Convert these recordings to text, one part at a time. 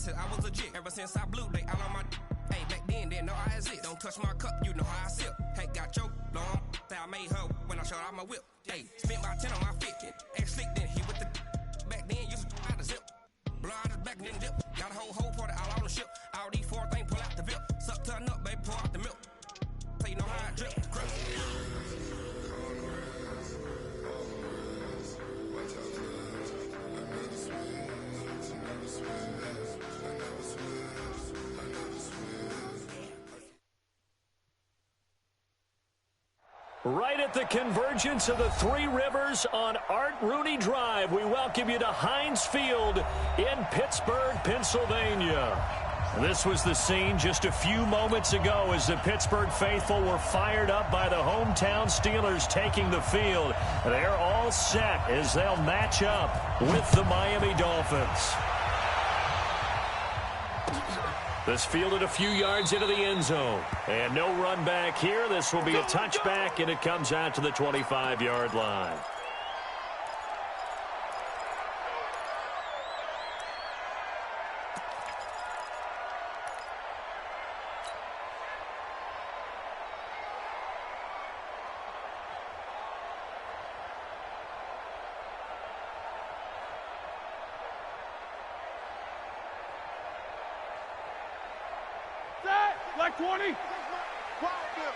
said I was legit. Ever since I blew, they all on my hey, back then, didn't know I exist. Don't touch my cup, you know how I sip. Hey, got your long, say I made her when I showed out my whip. Hey, spent my 10 on my fit. Ex-slick, then he with the back then, used to out the zip. Blow out his back, then dip. Got a whole party all on the ship. All these four things, pull out the VIP. Suck, turn up, baby, pour out the milk. So you know how I drip. Right at the convergence of the Three Rivers on Art Rooney Drive, we welcome you to Heinz Field in Pittsburgh, Pennsylvania. This was the scene just a few moments ago as the Pittsburgh faithful were fired up by the hometown Steelers taking the field. They're all set as they'll match up with the Miami Dolphins. This fielded a few yards into the end zone. And no run back here. This will be a touchback, and it comes out to the 25-yard line. Like 20. Wild Bill.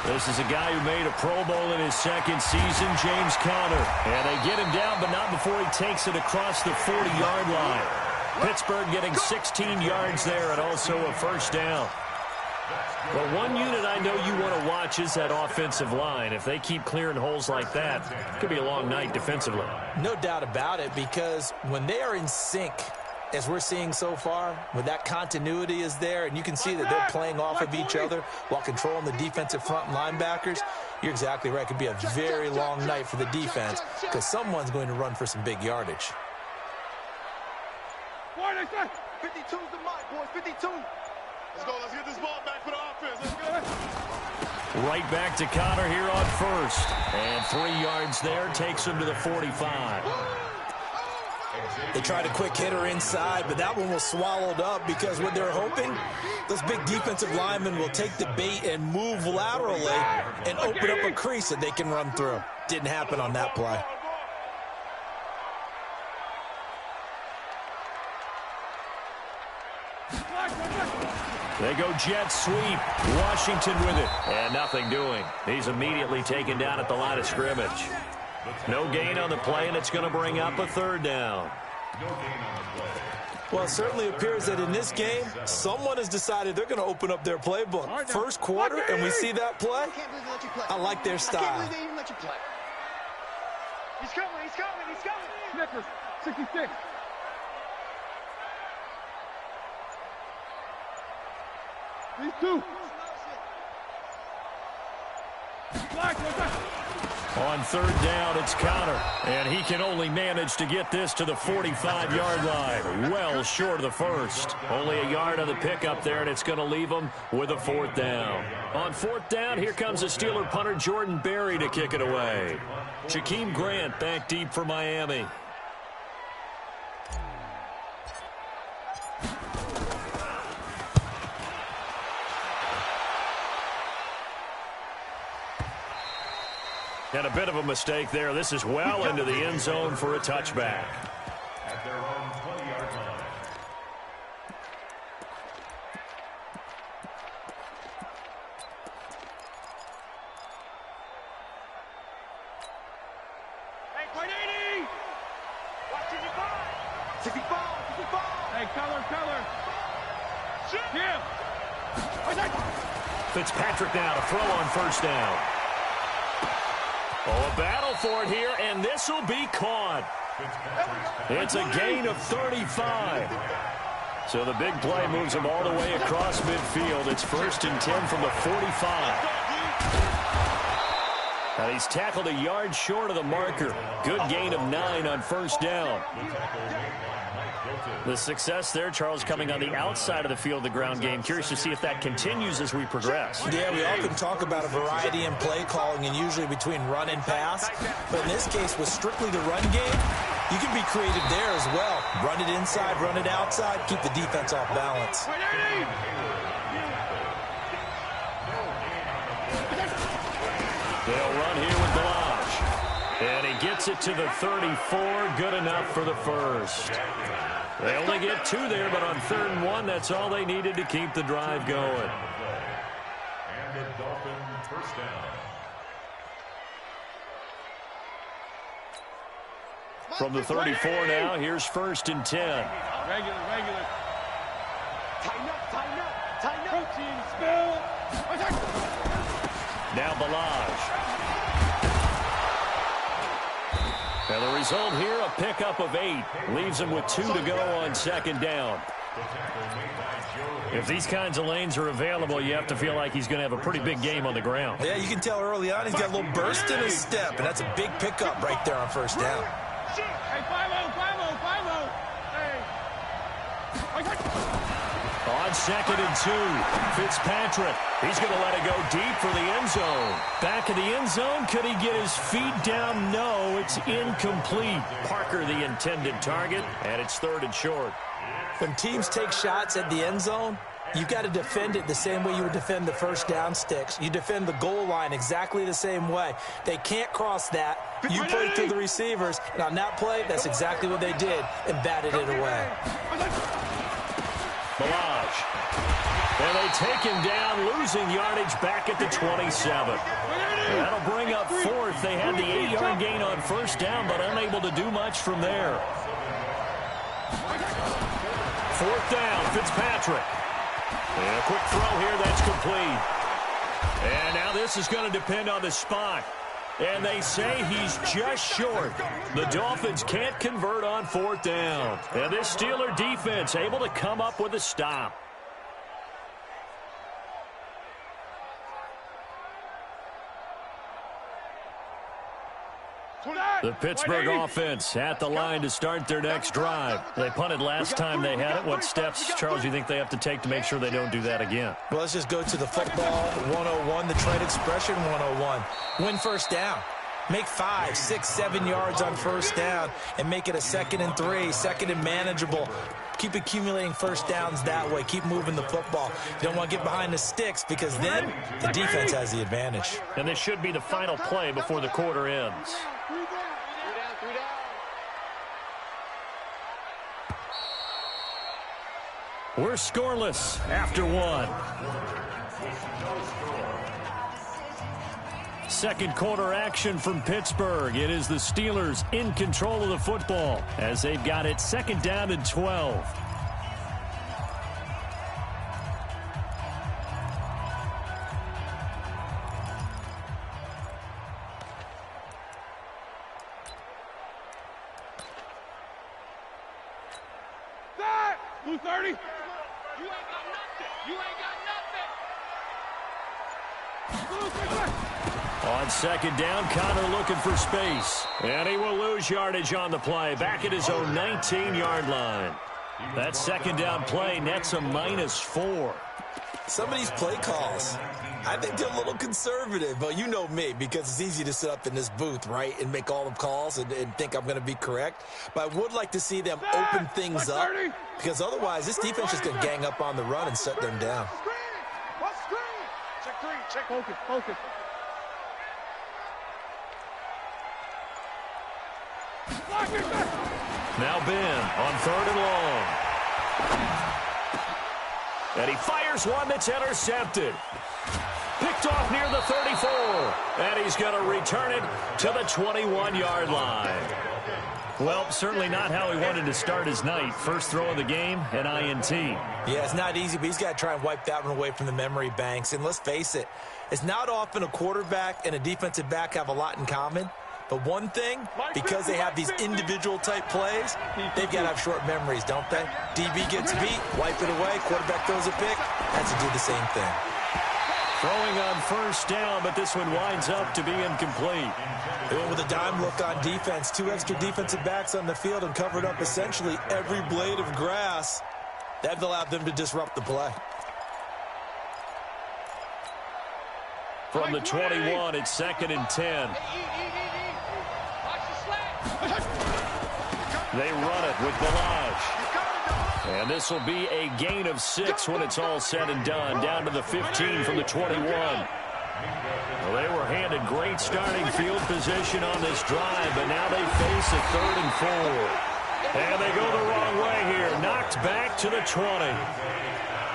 This is a guy who made a Pro Bowl in his second season, James Conner. And they get him down, but not before he takes it across the 40-yard line. Pittsburgh getting 16 yards there and also a first down. Well, one unit I know you want to watch is that offensive line. If they keep clearing holes like that, it could be a long night defensively. No doubt about it, because when they are in sync, as we're seeing so far, when that continuity is there, and you can see that they're playing off of each other while controlling the defensive front linebackers, you're exactly right. It could be a very long night for the defense because someone's going to run for some big yardage. 52's the mic, boys. 52. Let's go. Let's get this ball back for the offense. Let's go. Right back to Conner here on first. And 3 yards there takes him to the 45. They tried a quick hitter inside, but that one was swallowed up because what they're hoping, those big defensive linemen will take the bait and move laterally and open up a crease that they can run through. Didn't happen on that play. They go jet sweep. Washington with it. And nothing doing. He's immediately taken down at the line of scrimmage. No gain on the play, and it's going to bring up a third down. Well, it certainly appears that in this game, someone has decided they're going to open up their playbook. First quarter, and we see that play. I like their style. He's coming. Snickers, 66. These two. On third down, it's Conner. And he can only manage to get this to the 45-yard line. Well short of the first. Only a yard on the pickup there, and it's going to leave him with a fourth down. On fourth down, here comes the Steeler punter Jordan Berry to kick it away. Jakeem Grant back deep for Miami. And a bit of a mistake there. This is well into the end zone for a touchback. At their own 20-yard line. Hey, 180! Watch 65! 65! Hey, color! Yeah! Fitzpatrick now to throw on first down. Oh, a battle for it here, and this will be caught. It's a gain of 35. So the big play moves him all the way across midfield. It's 1st and 10 from the 45. And he's tackled a yard short of the marker. Good gain of 9 on first down. The success there, Charles, coming on the outside of the field, the ground game. Curious to see if that continues as we progress. Yeah, we often talk about a variety in play calling and usually between run and pass. But in this case, with strictly the run game, you can be creative there as well. Run it inside, run it outside, keep the defense off balance. They'll run here with Balaj. And he gets it to the 34. Good enough for the first. They only get 2 there, but on 3rd and 1, that's all they needed to keep the drive going. And the Dolphin first down. From the 34 now, here's 1st and 10. Regular. Tighten up. Protein spill. Now Balaj. And the result here, a pickup of 8. Leaves him with 2 to go on 2nd down. If these kinds of lanes are available, you have to feel like he's going to have a pretty big game on the ground. Yeah, you can tell early on he's got a little burst in his step, and that's a big pickup right there on 1st down. Hey, 5-0. On 2nd and 2, Fitzpatrick. He's going to let it go deep for the end zone. Back in the end zone, could he get his feet down? No, it's incomplete. Parker the intended target, and it's 3rd and short. When teams take shots at the end zone, you've got to defend it the same way you would defend the 1st down sticks. You defend the goal line exactly the same way. They can't cross that. You play through the receivers, and on that play, that's exactly what they did and batted it away. Balaj. And they take him down, losing yardage back at the 27. That'll bring up 4th. They had the 8-yard gain on 1st down, but unable to do much from there. 4th down, Fitzpatrick. And a quick throw here, that's complete. And now this is going to depend on the spot. And they say he's just short. The Dolphins can't convert on 4th down. And this Steeler defense able to come up with a stop. The Pittsburgh offense at the line to start their next drive. They punted last time they had it. What steps, Charles, do you think they have to take to make sure they don't do that again? Well, let's just go to the football 101, the trade expression 101. Win 1st down. Make 5, 6, 7 yards on 1st down and make it a 2nd and 3, 2nd and manageable. Keep accumulating 1st downs that way. Keep moving the football. You don't want to get behind the sticks because then the defense has the advantage. And this should be the final play before the quarter ends. We're scoreless after 1. 2nd quarter action from Pittsburgh. It is the Steelers in control of the football as they've got it 2nd down and 12. Blue 30. You ain't got nothing. On 2nd down, Connor looking for space. And he will lose yardage on the play. Back at his own 19-yard line. That 2nd down play nets a -4. Some of these play calls, I think they're a little conservative. But you know me, because it's easy to sit up in this booth, right, and make all the calls and think I'm going to be correct. But I would like to see them open things up, because otherwise this defense is going to gang up on the run and shut them down. Check 3. Check. Focus. Now Ben on 3rd and long. And he fires one that's intercepted. Picked off near the 34. And he's going to return it to the 21-yard line. Well, certainly not how he wanted to start his night. First throw of the game, an INT. Yeah, it's not easy, but he's got to try and wipe that one away from the memory banks. And let's face it, it's not often a quarterback and a defensive back have a lot in common. But one thing, because they have these individual type plays, they've got to have short memories, don't they? DB gets beat, wipe it away, quarterback throws a pick, has to do the same thing. Throwing on first down, but this one winds up to be incomplete. They went with a dime look on defense. 2 extra defensive backs on the field and covered up essentially every blade of grass. That allowed them to disrupt the play. From the 21, it's 2nd and 10. They run it with Balaj. And this will be a gain of 6 when it's all said and done. Down to the 15 from the 21. Well, they were handed great starting field position on this drive, but now they face a 3rd and 4. And they go the wrong way here. Knocked back to the 20.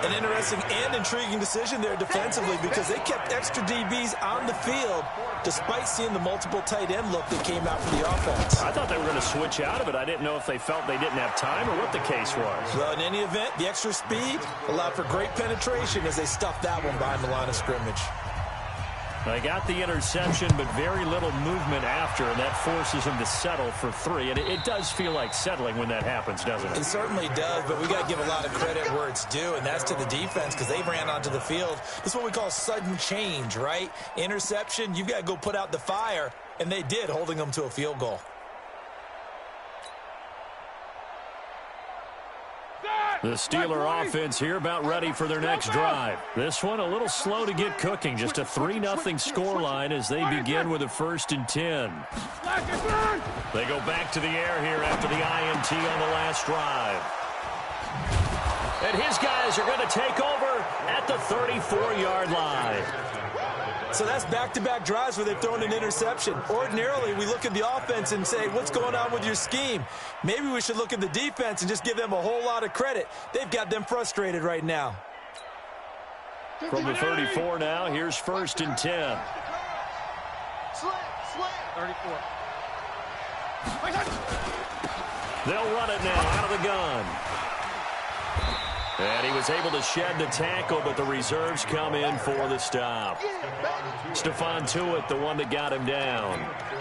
An interesting and intriguing decision there defensively because they kept extra DBs on the field despite seeing the multiple tight end look that came out for the offense. I thought they were going to switch out of it. I didn't know if they felt they didn't have time or what the case was. Well, in any event, the extra speed allowed for great penetration as they stuffed that one behind the line of scrimmage. They got the interception, but very little movement after, and that forces them to settle for 3. And it does feel like settling when that happens, doesn't it? It certainly does, but we got to give a lot of credit where it's due, and that's to the defense because they ran onto the field. This is what we call sudden change, right? Interception, you've got to go put out the fire, and they did, holding them to a field goal. The Steeler offense here about ready for their next drive. This one a little slow to get cooking. Just a 3-0 scoreline as they begin with a 1st and 10. They go back to the air here after the INT on the last drive. And his guys are going to take over at the 34-yard line. So that's back-to-back drives where they've thrown an interception. Ordinarily, we look at the offense and say, what's going on with your scheme? Maybe we should look at the defense and just give them a whole lot of credit. They've got them frustrated right now. From the 34 now, here's 1st and 10. 34. They'll run it now out of the gun. And he was able to shed the tackle, but the reserves come in for the stop. Stephon Tuitt, the one that got him down.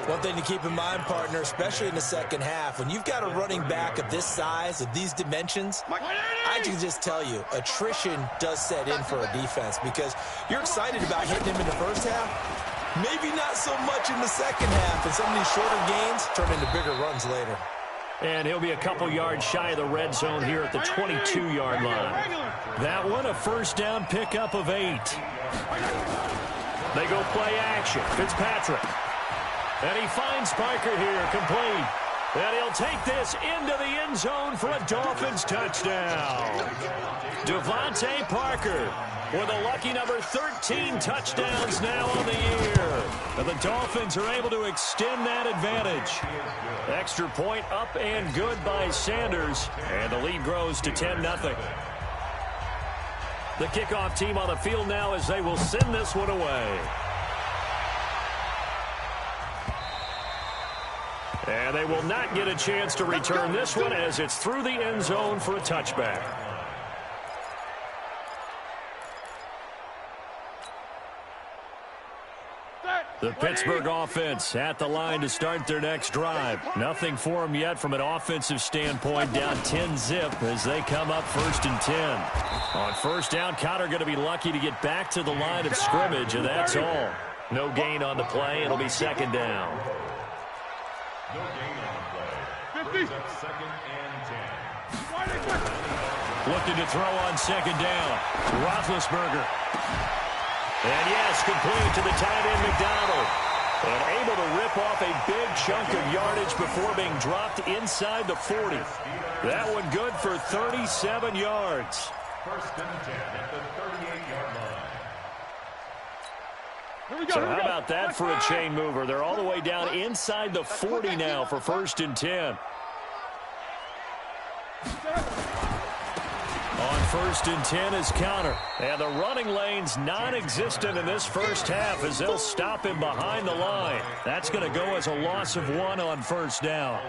One thing to keep in mind, partner, especially in the second half, when you've got a running back of this size, of these dimensions, I can just tell you, attrition does set in for a defense because you're excited about hitting him in the first half, maybe not so much in the second half, and some of these shorter gains turn into bigger runs later. And he'll be a couple yards shy of the red zone here at the 22-yard line. That one, a 1st down pickup of 8. They go play action. Fitzpatrick. And he finds Parker here, complete. And he'll take this into the end zone for a Dolphins touchdown. Devontae Parker with a lucky number 13 touchdowns now on the year. And the Dolphins are able to extend that advantage. Extra point up and good by Sanders. And the lead grows to 10-0. The kickoff team on the field now as they will send this one away. And they will not get a chance to return this one as it's through the end zone for a touchback. The Pittsburgh offense at the line to start their next drive. Nothing for them yet from an offensive standpoint. Down 10-0 as they come up 1st and 10. On 1st down, Cotter going to be lucky to get back to the line of scrimmage, and that's all. No gain on the play. It'll be 2nd down. No gain on the play. 2nd and 10. Looking to throw on 2nd down. Roethlisberger. And yes, complete to the tight end McDonald. And able to rip off a big chunk of yardage before being dropped inside the 40. That one good for 37 yards. 1st and 10 at the 38-yard line. So how about that for a chain mover? They're all the way down inside the 40 now for 1st and 10. On 1st and 10 is Counter. And the running lane's non-existent in this first half as they'll stop him behind the line. That's going to go as a loss of 1 on 1st down.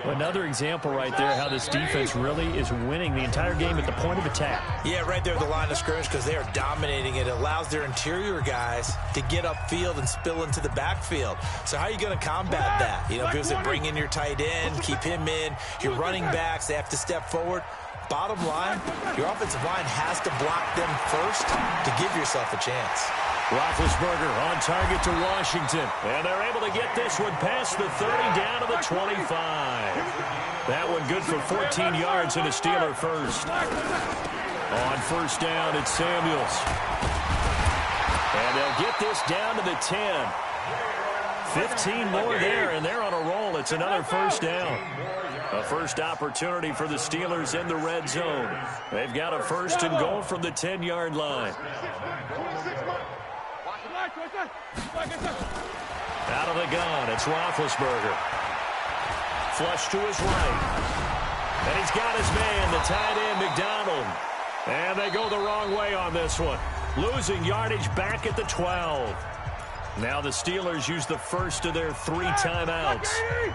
Another example right there how this defense really is winning the entire game at the point of attack. Yeah, right there at the line of scrimmage because they are dominating it. It allows their interior guys to get upfield and spill into the backfield. So how are you going to combat that? You know, people say bring in your tight end, keep him in. Your running backs, they have to step forward. Bottom line, your offensive line has to block them first to give yourself a chance. Roethlisberger on target to Washington. And they're able to get this one past the 30 down to the 25. That one good for 14 yards and a Steeler first. On first down, it's Samuels. And they'll get this down to the 10. 15 more there, and they're on a roll. It's another first down. A first opportunity for the Steelers in the red zone. They've got a first and goal from the 10-yard line. Out of the gun, it's Roethlisberger. Flush to his right. And he's got his man, the tight end, McDonald. And they go the wrong way on this one. Losing yardage back at the 12. Now the Steelers use the first of their 3 timeouts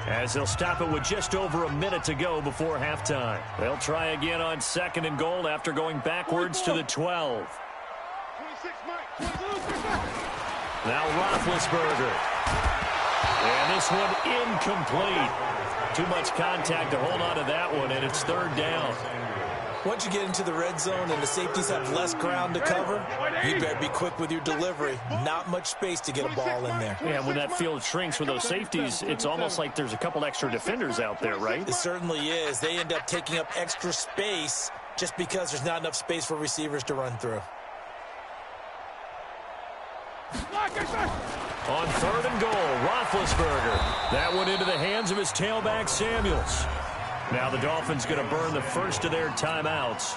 as they'll stop it with just over a minute to go before halftime. They'll try again on second and goal after going backwards to the 12. Now Roethlisberger. And this one incomplete. Too much contact to hold on to that one, and it's third down. Once you get into the red zone and the safeties have less ground to cover, you better be quick with your delivery. Not much space to get a ball in there. Yeah, when that field shrinks with those safeties, it's almost like there's a couple extra defenders out there, right? It certainly is. They end up taking up extra space just because there's not enough space for receivers to run through. On third and goal, Roethlisberger. That one into the hands of his tailback, Samuels. Now the Dolphins going to burn the first of their timeouts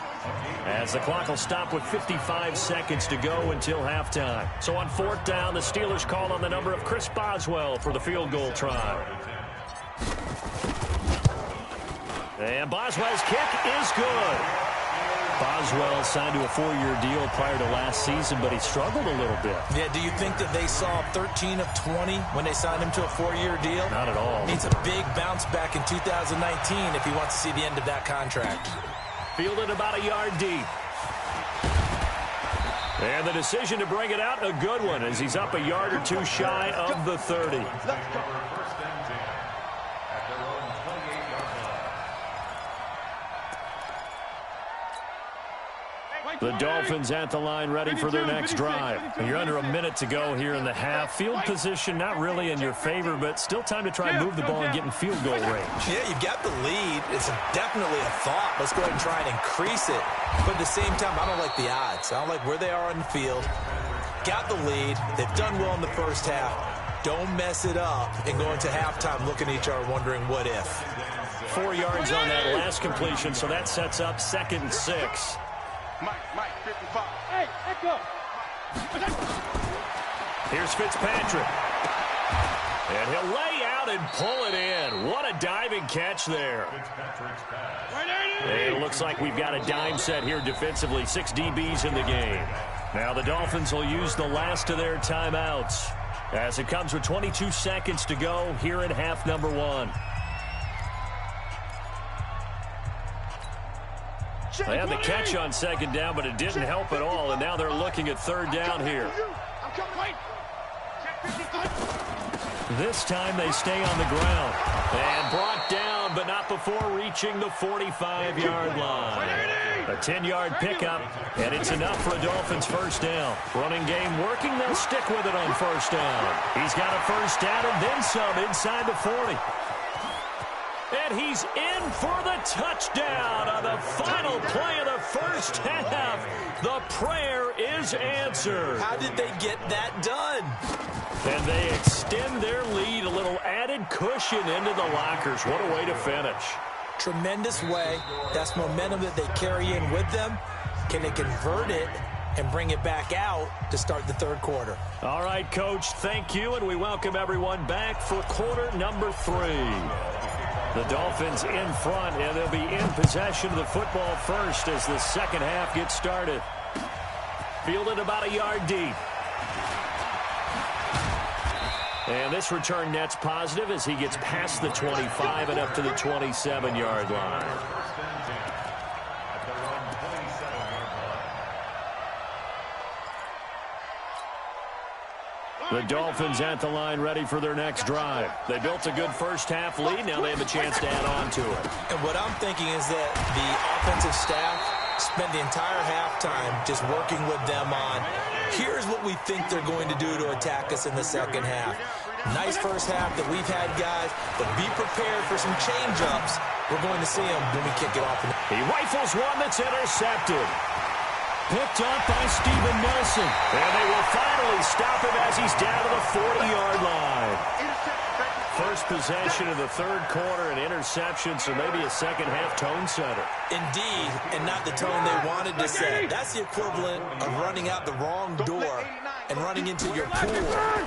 as the clock will stop with 55 seconds to go until halftime. So on fourth down, the Steelers call on the number of Chris Boswell for the field goal try. And Boswell's kick is good. Boswell signed to a 4-year deal prior to last season, but he struggled a little bit. Yeah, do you think that they saw 13 of 20 when they signed him to a 4-year deal? Not at all. Needs a big bounce back in 2019 if he wants to see the end of that contract. Fielded about a yard deep. And the decision to bring it out, a good one, as he's up a yard or two shy of the 30. The Dolphins at the line ready for their next drive. You're under a minute to go here in the half. Field position not really in your favor, but still time to try and move the ball and get in field goal range. Yeah, you've got the lead. It's definitely a thought. Let's go ahead and try and increase it. But at the same time, I don't like the odds. I don't like where they are on the field. Got the lead. They've done well in the first half. Don't mess it up and go into halftime looking at each other wondering what if. 4 yards on that last completion, so that sets up 2nd and 6. Mike, 55. Hey, echo. Here's Fitzpatrick. And he'll lay out and pull it in. What a diving catch there. And it looks like we've got a dime set here defensively. 6 DBs in the game. Now the Dolphins will use the last of their timeouts as it comes with 22 seconds to go here in half number 1. They had the catch on 2nd down, but it didn't help at all, and now they're looking at 3rd down here. This time they stay on the ground. And brought down, but not before reaching the 45-yard line. A 10-yard pickup, and it's enough for a Dolphins first down. Running game working, they'll stick with it on first down. He's got a first down and then some inside the 40. And he's in for the touchdown on the final play of the first half. The prayer is answered. How did they get that done? And they extend their lead, a little added cushion into the lockers. What a way to finish. Tremendous way. That's momentum that they carry in with them. Can they convert it and bring it back out to start the 3rd quarter? All right, Coach, thank you, and we welcome everyone back for quarter number 3. The Dolphins in front, and they'll be in possession of the football first as the second half gets started. Fielded about a yard deep. And this return net's positive as he gets past the 25 and up to the 27-yard line. The Dolphins at the line ready for their next drive. They built a good first-half lead. Now they have a chance to add on to it. And what I'm thinking is that the offensive staff spend the entire halftime just working with them on, here's what we think they're going to do to attack us in the second half. Nice first half that we've had, guys, but be prepared for some change-ups. We're going to see them when we kick it off. He rifles one that's intercepted. Picked up by Steven Nelson. And they will finally stop him as he's down to the 40-yard line. First possession of the third quarter, an interception, so maybe a second-half tone setter. Indeed, and not the tone they wanted to set. That's the equivalent of running out the wrong door and running into your pool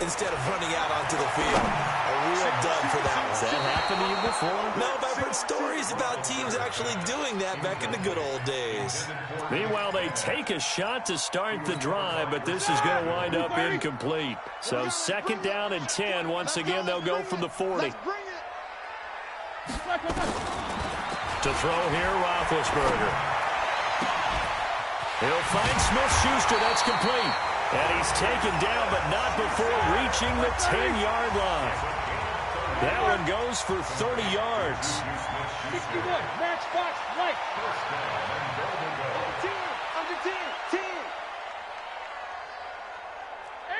instead of running out onto the field. A real dub for that one. Has that happened to you before? No, but I've heard stories about teams actually doing that back in the good old days. Meanwhile, they take a shot to start the drive, but this is going to wind up incomplete. So second down and 10. Once again, they'll go from the 40. To throw here, Roethlisberger. He'll find Smith-Schuster. That's complete. And he's taken down, but not before reaching the 10-yard line. That one goes for 30 yards. 61, match box, right. 10, under 10, 10.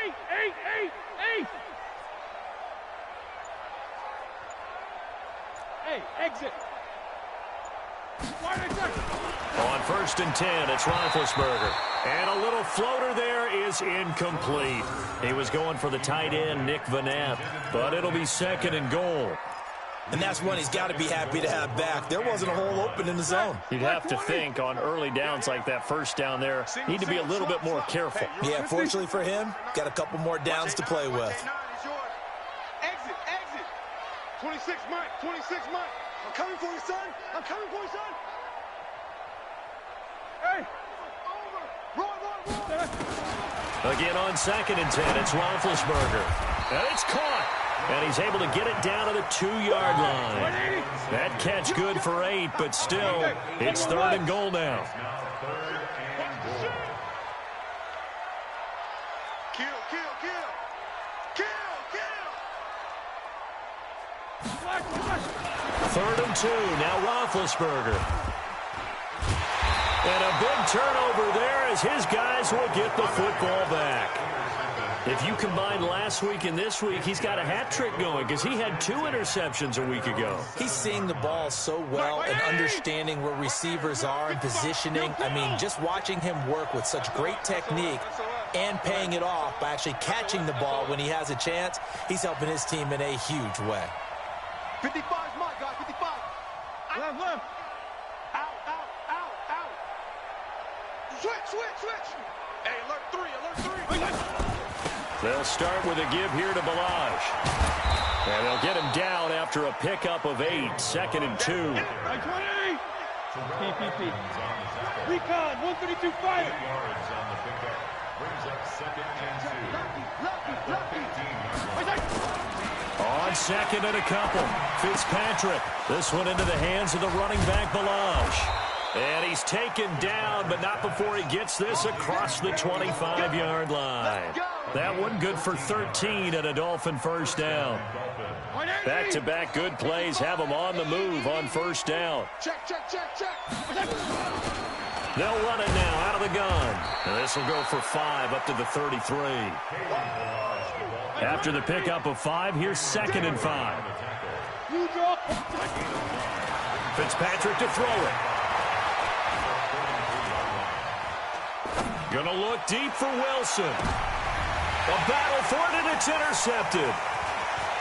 8, 8, 8, 8. Hey, exit. On first and 10, it's Roethlisberger. And a little floater there is incomplete. He was going for the tight end, Nick Vanette, but it'll be second and goal. And that's one he's got to be happy to have back. There wasn't a hole open in the zone. You'd have to think on early downs like that first down there, need to be a little bit more careful. Yeah, fortunately for him, got a couple more downs to play with. Exit, exit. 26, Mike, 26, Mike. I'm coming for you, son. I'm coming for you, son. Hey. Roll. Again on second and 10, it's Roethlisberger. And it's caught. And he's able to get it down to the 2-yard line. That catch good for 8, but still, it's third and goal now. Kill, kill, kill. Kill, kill. Third and 2, now Roethlisberger. And a big turnover there as his guys will get the football back. If you combine last week and this week, he's got a hat trick going because he had 2 interceptions a week ago. He's seeing the ball so well and understanding where receivers are and positioning. I mean, just watching him work with such great technique and paying it off by actually catching the ball when he has a chance, he's helping his team in a huge way. 55 is my guy, 55. Left, left. Out, out, out, out. Switch, switch, switch. Hey, alert 3, alert 3. They'll start with a give here to Balaj. And they'll get him down after a pickup of 8, second and 2. 20. PPP. Recon, 132 fire. Yards on the pickup. Brings up second and 2. On second and a couple, Fitzpatrick. This one into the hands of the running back, Balaj. And he's taken down, but not before he gets this across the 25-yard line. That one good for 13 and a Dolphin first down. Back-to-back good plays have them on the move on first down. Check, check, check, check. They'll run it now out of the gun. And this will go for 5 up to the 33. After the pickup of 5, here's second and 5. Fitzpatrick to throw it. Gonna look deep for Wilson. A battle for it, and it's intercepted.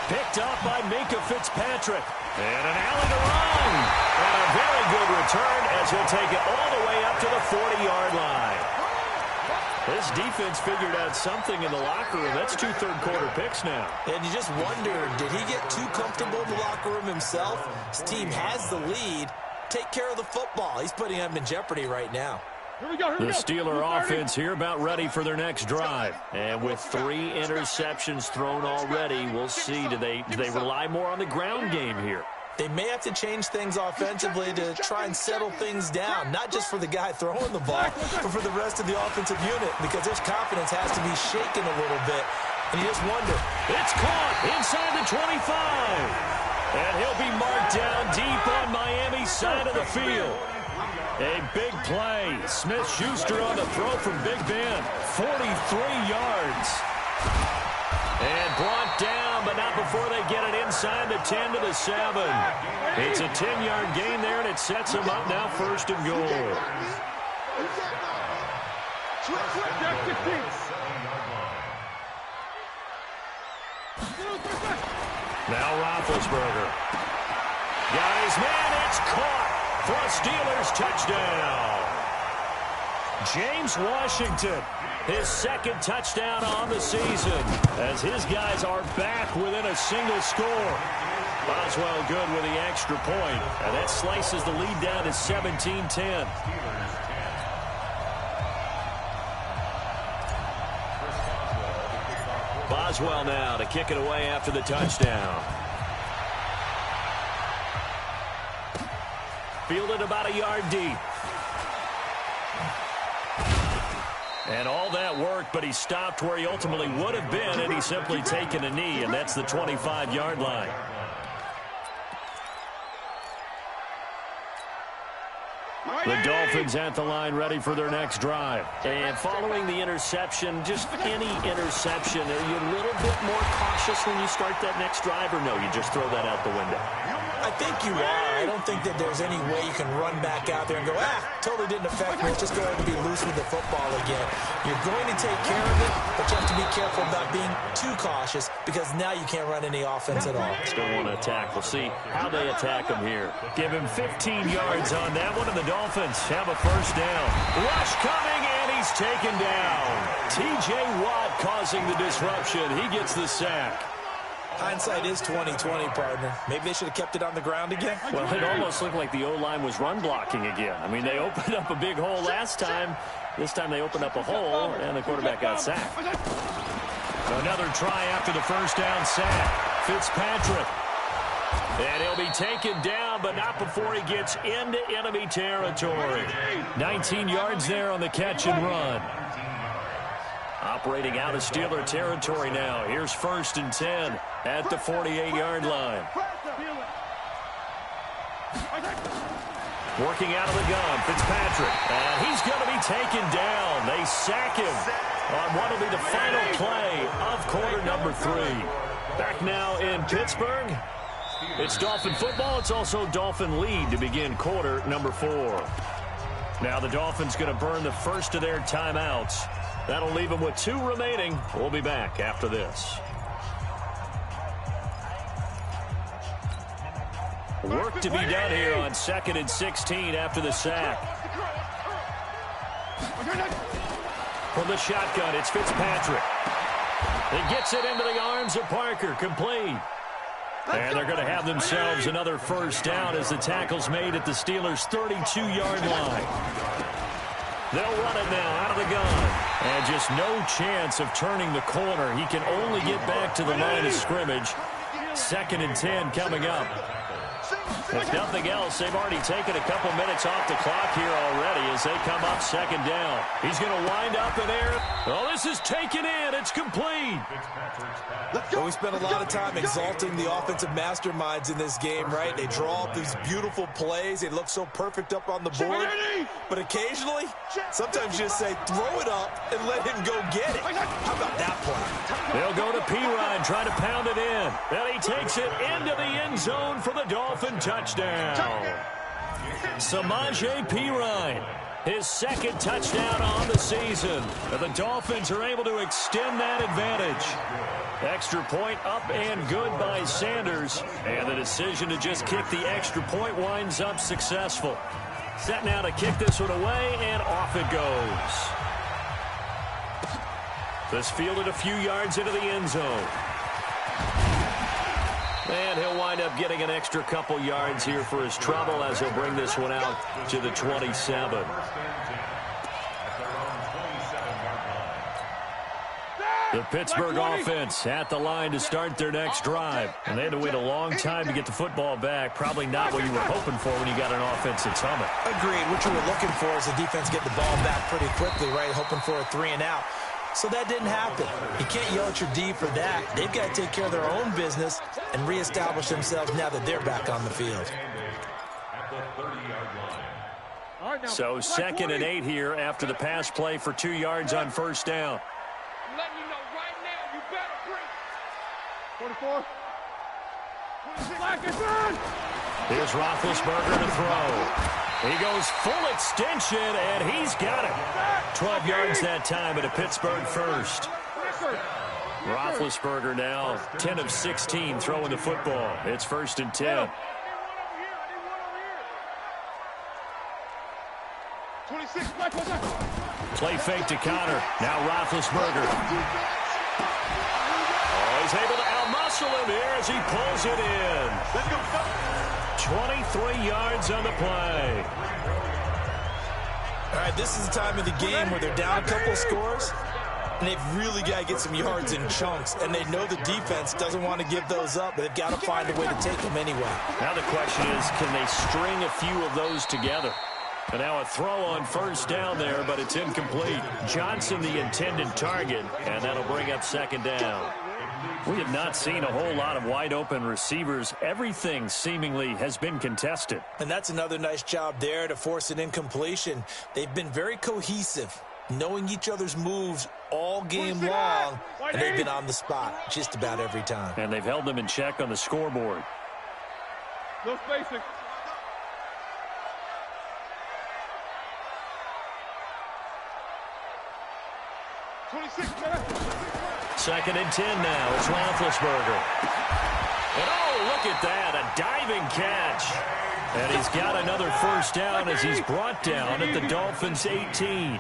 Picked up by Minkah Fitzpatrick. And an alley to run. And a very good return as he'll take it all the way up to the 40-yard line. This defense figured out something in the locker room. That's 2 third-quarter picks now. And you just wonder, did he get too comfortable in the locker room himself? His team has the lead. Take care of the football. He's putting them in jeopody right now. The Steeler offense here about ready for their next drive. And with 3 interceptions thrown already, we'll see. Do they rely more on the ground game here? They may have to change things offensively to try and settle things down, not just for the guy throwing the ball, but for the rest of the offensive unit, because their confidence has to be shaken a little bit And you just wonder. It's caught inside the 25. And he'll be marked down deep on Miami's side of the field. A big play. Smith-Schuster on the throw from Big Ben. 43 yards. And brought down, but not before they get it inside the 10 to the 7. It's a 10-yard gain there, and it sets them up now 1st and goal. Now Roethlisberger. Got his man. It's caught for a Steelers touchdown. James Washington, his 2nd touchdown on the season, as his guys are back within a single score. Boswell good with the extra point, and that slices the lead down to 17-10. Boswell now to kick it away after the touchdown. Fielded about a yard deep. And all that work, but he stopped where he ultimately would have been had he simply taken a knee, and that's the 25-yard line. The Dolphins at the line, ready for their next drive. And following the interception, just any interception, are you a little bit more cautious when you start that next drive, or no, you just throw that out the window? I think you are. I don't think that there's any way you can run back out there and go, totally didn't affect me. Let's just go ahead and be loose with the football again. You're going to take care of it, but you have to be careful about being too cautious because now you can't run any offense at all. Still want to attack. We'll see how they attack him here. Give him 15 yards on that one, and the Dolphins have a 1st down. Rush coming, and he's taken down. T.J. Watt causing the disruption. He gets the sack. Hindsight is 20/20, partner. Maybe they should have kept it on the ground again. Well, it almost looked like the O-line was run blocking again. I mean, they opened up a big hole last time. This time they opened up a hole, and the quarterback got sacked. Another try after the 1st down sack. Fitzpatrick. And he'll be taken down, but not before he gets into enemy territory. 19 yards there on the catch and run. Operating out of Steeler territory now. Here's 1st and 10 at the 48-yard line. Working out of the gun, Fitzpatrick. And he's going to be taken down. They sack him on what will be the final play of quarter number 3. Back now in Pittsburgh. It's Dolphin football. It's also Dolphin lead to begin quarter number 4. Now the Dolphins going to burn the first of their timeouts. That'll leave them with 2 remaining. We'll be back after this. Work to be done here on 2nd and 16 after the sack. From the shotgun, it's Fitzpatrick. He gets it into the arms of Parker, complete. And they're going to have themselves another 1st down as the tackle's made at the Steelers' 32-yard line. They'll run it now out of the gun. And just no chance of turning the corner. He can only get back to the line of scrimmage. 2nd and 10 coming up. If nothing else, they've already taken a couple minutes off the clock here already as they come up 2nd down. He's going to wind up in air. Oh, this is taken in. It's complete. Well, we spent a lot of time exalting the offensive masterminds in this game, right? They draw up these beautiful plays. They look so perfect up on the board. But occasionally, sometimes you just say, throw it up and let him go get it. How about that play? They'll go to Pirine, trying to pound it in. And he takes it into the end zone for the Dolphin touchdown. Samaje Pirine, his 2nd touchdown on the season. And the Dolphins are able to extend that advantage. Extra point up and good by Sanders. And the decision to just kick the extra point winds up successful. Set now to kick this one away, and off it goes. This fielded a few yards into the end zone. And he'll wind up getting an extra couple yards here for his trouble as he'll bring this one out to the 27. The Pittsburgh offense at the line to start their next drive. And they had to wait a long time to get the football back. Probably not what you were hoping for when you got an offense that's humming. Agreed. What you were looking for is the defense get the ball back pretty quickly, right? Hoping for a 3 and out. So that didn't happen. You can't yell at your D for that. They've got to take care of their own business and reestablish themselves now that they're back on the field. So 2nd and 8 here after the pass play for 2 yards on first down. I'm letting you know right now, you better bring. 44. 26. Here's Roethlisberger to throw. He goes full extension, and he's got it. 12 yards that time at a Pittsburgh first. Roethlisberger now 10 of 16 throwing the football. It's 1st and 10. 26. Play fake to Connor. Now Roethlisberger. Oh, he's able to outmuscle him here as he pulls it in. 23 yards on the play. All right, this is the time of the game where they're down a couple scores, and they've really got to get some yards in chunks, and they know the defense doesn't want to give those up, but they've got to find a way to take them anyway. Now the question is, can they string a few of those together? And now a throw on first down there, but it's incomplete. Johnson the intended target, and that'll bring up 2nd down. We have not seen a whole lot of wide-open receivers. Everything seemingly has been contested. And that's another nice job there to force an incompletion. They've been very cohesive, knowing each other's moves all game long, and they've been on the spot just about every time. And they've held them in check on the scoreboard. No spacing. Second and 10 now. It's Roethlisberger. And oh, look at that. A diving catch. And he's got another first down as he's brought down at the Dolphins' 18.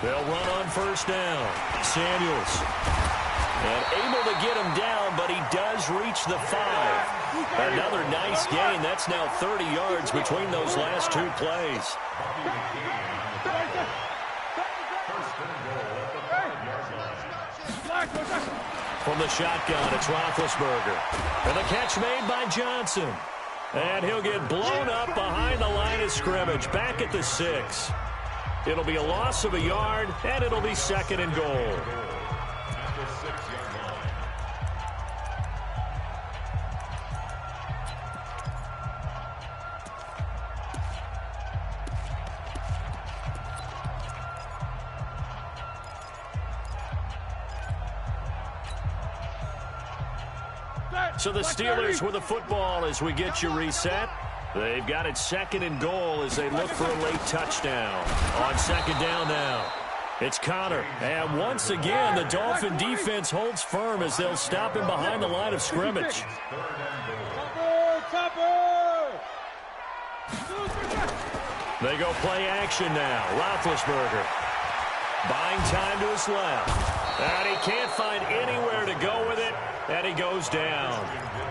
They'll run on first down. Samuels. And able to get him down, but he does reach the 5. Another nice gain. That's now 30 yards between those last 2 plays. From the shotgun, it's Roethlisberger. And the catch made by Johnson. And he'll get blown up behind the line of scrimmage, back at the 6. It'll be a loss of a yard, and it'll be 2nd and goal. So the Steelers with the football as we get you reset. They've got it 2nd and goal as they look for a late touchdown. On 2nd down now, it's Connor. And once again, the Dolphin defense holds firm as they'll stop him behind the line of scrimmage. They go play action now. Roethlisberger buying time to his left. And he can't find anywhere to go with it, and he goes down.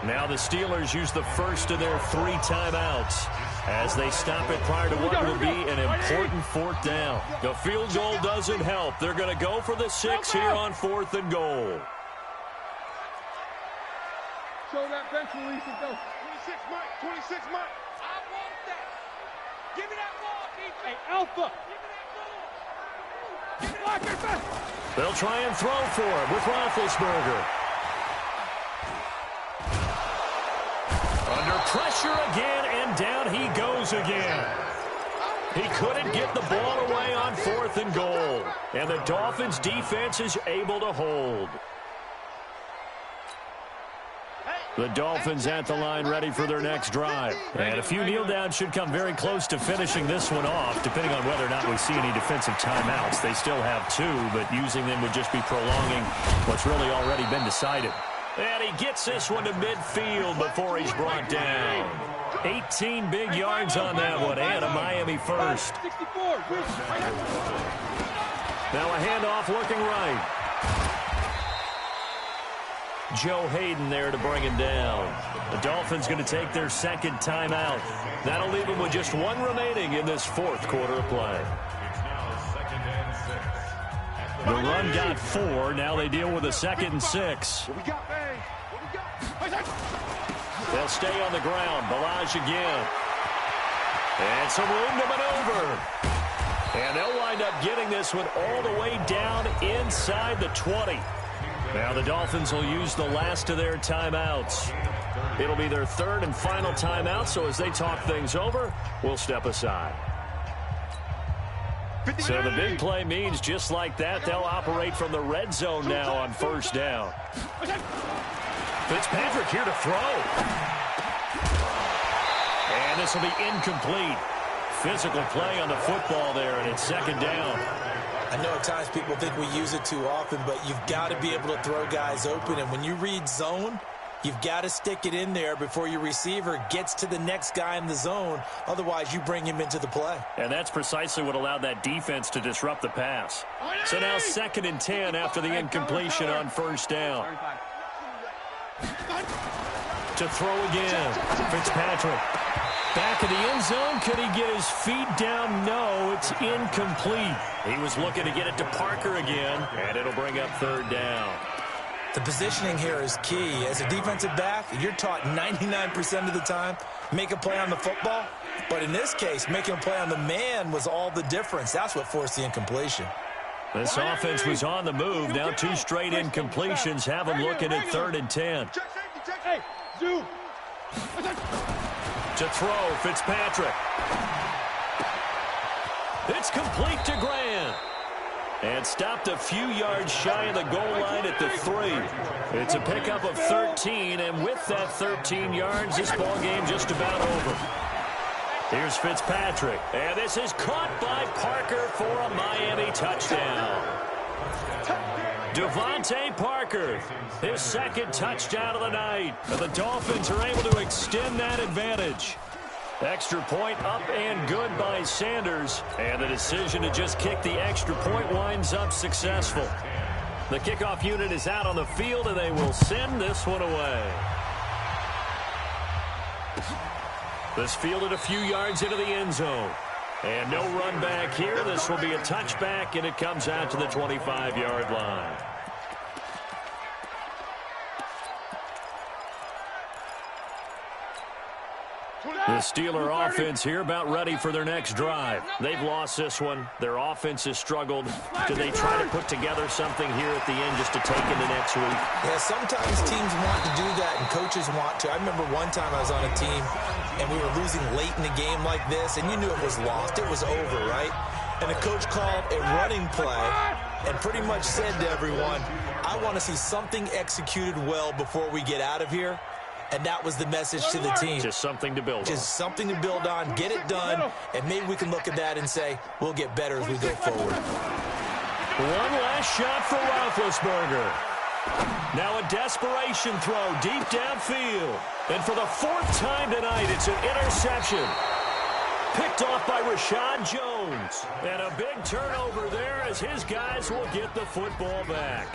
Now the Steelers use the first of their 3 timeouts as they stop it prior to what will be an important 4th down. The field goal doesn't help. They're going to go for the 6 here on 4th and goal. Show that bench release and go. 26 Mike, 26 Mike. I want that. Give me that ball, defense. Hey, Alpha. Give me that ball. They'll try and throw for him with Roethlisberger. Under pressure again, and down he goes again. He couldn't get the ball away on 4th and goal. And the Dolphins' defense is able to hold. The Dolphins at the line ready for their next drive. And a few kneel downs should come very close to finishing this one off, depending on whether or not we see any defensive timeouts. They still have 2, but using them would just be prolonging what's really already been decided. And he gets this one to midfield before he's brought down. 18 big yards on that one, and a Miami first. Now a handoff looking right. Joe Hayden there to bring him down. The Dolphins going to take their 2nd timeout. That'll leave them with just 1 remaining in this 4th quarter of play. The run got 4. Now they deal with a 2nd and 6. They'll They'll stay on the ground. Balaj again. And some room to maneuver. And they'll wind up getting this one all the way down inside the 20. Now the Dolphins will use the last of their timeouts. It'll be their third and final timeout, so as they talk things over, we'll step aside. So the big play means just like that, they'll operate from the red zone now on first down. Fitzpatrick here to throw. And this will be incomplete. Physical play on the football there, and it's second down. I know at times people think we use it too often, but you've got to be able to throw guys open. And when you read zone, you've got to stick it in there before your receiver gets to the next guy in the zone. Otherwise, you bring him into the play. And that's precisely what allowed that defense to disrupt the pass. So now 2nd and 10 after the incompletion on first down. To throw again, Fitzpatrick. Back in the end zone, could he get his feet down? No, it's incomplete. He was looking to get it to Parker again, and it'll bring up third down. The positioning here is key. As a defensive back, you're taught 99% of the time, make a play on the football. But in this case, making a play on the man was all the difference. That's what forced the incompletion. This offense was on the move. Now 2 straight incompletions have them looking at 3rd and 10. Hey, Zoo. To throw, Fitzpatrick. It's complete to Grant. And stopped a few yards shy of the goal line at the 3. It's a pickup of 13, and with that 13 yards, this ball game just about over. Here's Fitzpatrick, and this is caught by Parker for a Miami touchdown. Devontae Parker, his 2nd touchdown of the night. And the Dolphins are able to extend that advantage. Extra point up and good by Sanders. And the decision to just kick the extra point winds up successful. The kickoff unit is out on the field, and they will send this one away. This fielded a few yards into the end zone. And no run back here. This will be a touchback, and it comes out to the 25-yard line. The Steeler offense here about ready for their next drive. They've lost this one. Their offense has struggled. Do they try to put together something here at the end just to take into next week? Yeah, sometimes teams want to do that and coaches want to. I remember one time I was on a team and we were losing late in a game like this, and you knew it was lost. It was over, right? And the coach called a running play and pretty much said to everyone, I want to see something executed well before we get out of here. And that was the message to the team. Just something to build on. Just something to build on, get it done, and maybe we can look at that and say, we'll get better as we go forward. One last shot for Roethlisberger. Now a desperation throw deep downfield. And for the 4th time tonight, it's an interception. Picked off by Rashad Jones. And a big turnover there as his guys will get the football back.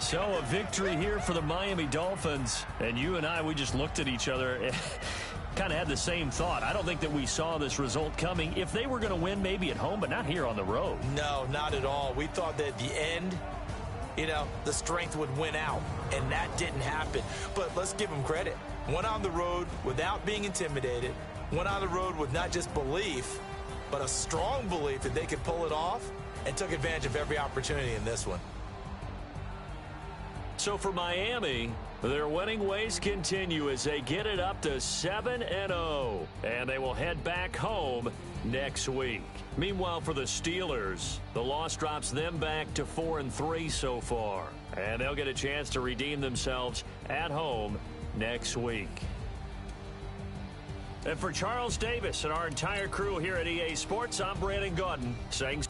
So a victory here for the Miami Dolphins. And you and I, we just looked at each other and kind of had the same thought. I don't think that we saw this result coming. If they were going to win, maybe at home, but not here on the road. No, not at all. We thought that at the end, you know, the strength would win out, and that didn't happen. But let's give them credit. Went on the road without being intimidated. Went on the road with not just belief, but a strong belief that they could pull it off, and took advantage of every opportunity in this one. So for Miami, their winning ways continue as they get it up to 7-0. And they will head back home next week. Meanwhile, for the Steelers, the loss drops them back to 4-3 so far. And they'll get a chance to redeem themselves at home next week. And for Charles Davis and our entire crew here at EA Sports, I'm Brandon Gaudin saying